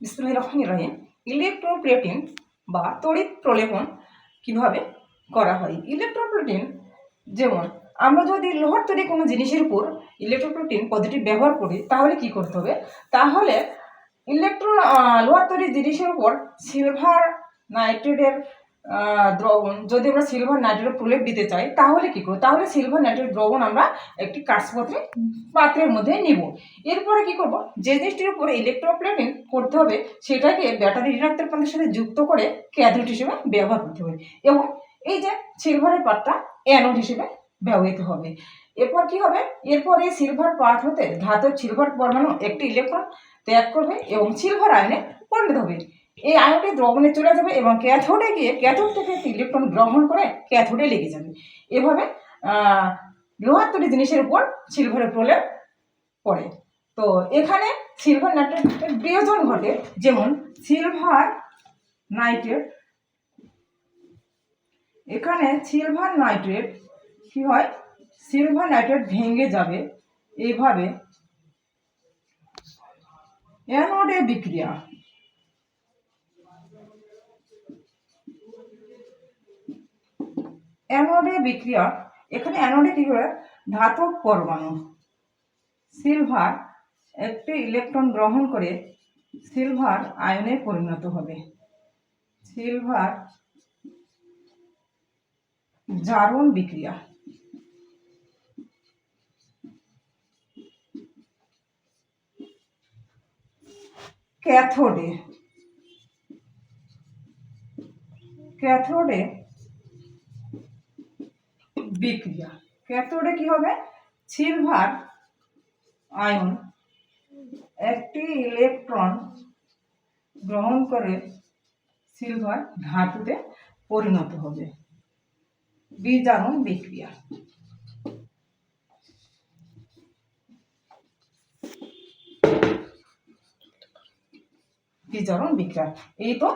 বিসমিল্লাহির রহমানির রহিম। ইলেকট্রোপ্লেটিং বা তড়িৎ প্রলেপন কিভাবে করা হয়। ইলেকট্রোপ্লেটিং যেমন আমরা যদি লোহার তৈরি কোনো জিনিসের উপর ইলেকট্রোপ্লেটিং পদ্ধতি ব্যবহার করি তাহলে কি করতে হবে, তাহলে লোহার তৈরি জিনিসের উপর সিলভার নাইট্রেটের দ্রবণ, যদি আমরা সিলভার নাইট্রেটের প্রলেপ দিতে চাই তাহলে কি করব, তাহলে সিলভার নাইট্রেট দ্রবণ আমরা একটি পাত্রের মধ্যে নিব। এরপরে কি করব, যে জিনিসটির উপরে ইলেকট্রোপ্লেটিং করতে হবে সেটাকে ব্যাটারি ঋণাত্মক প্রান্তের সাথে যুক্ত করে ক্যাথোড হিসেবে ব্যবহার করতে হবে, এবং এই যে সিলভারের পাতটা অ্যানোড হিসেবে ব্যবহৃত হবে। এরপর কি হবে, এরপর এই সিলভার পাত হতে ধাতব সিলভার পরমাণু একটি ইলেকট্রন ত্যাগ করবে এবং সিলভার আয়নে পরিণত হবে। এই আয়নটি দ্রবণে চলে যাবে এবং ক্যাথোডে গিয়ে ক্যাথোড থেকে একটি ইলেকট্রন গ্রহণ করে ক্যাথোডে লেগে যাবে। এভাবে লোহার তৈরি জিনিসের উপর সিলভারের প্রলেপ পড়ে। তো এখানে সিলভার নাইট্রেটের বিয়োজন ঘটে, যেমন সিলভার নাইট্রেট, এখানে সিলভার নাইট্রেট কি হয়, সিলভার নাইট্রেট ভেঙে যাবে এইভাবে অ্যানোডে বিক্রিয়া। অ্যানোডে বিক্রিয়া, এখানে অ্যানোডে কি করে, ধাতব পরমাণু সিলভার একটি ইলেকট্রন গ্রহণ করে সিলভার আয়নে পরিণত হবে। সিলভার জারণ বিক্রিয়া। ক্যাথোডে, ক্যাথোডে বিক্রিয়া, ক্যাথোডে কি হবে, সিলভার আয়ন একটি ইলেকট্রন গ্রহণ করে সিলভার ধাতুতে পরিণত হবে। বিজারণ বিক্রিয়া। বিজারণ বিক্রিয়া, এই তো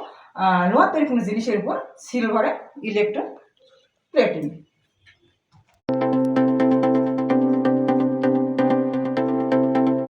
লোহার তৈরি কোনো জিনিসের উপর সিলভারের ইলেকট্রোপ্লেটিং।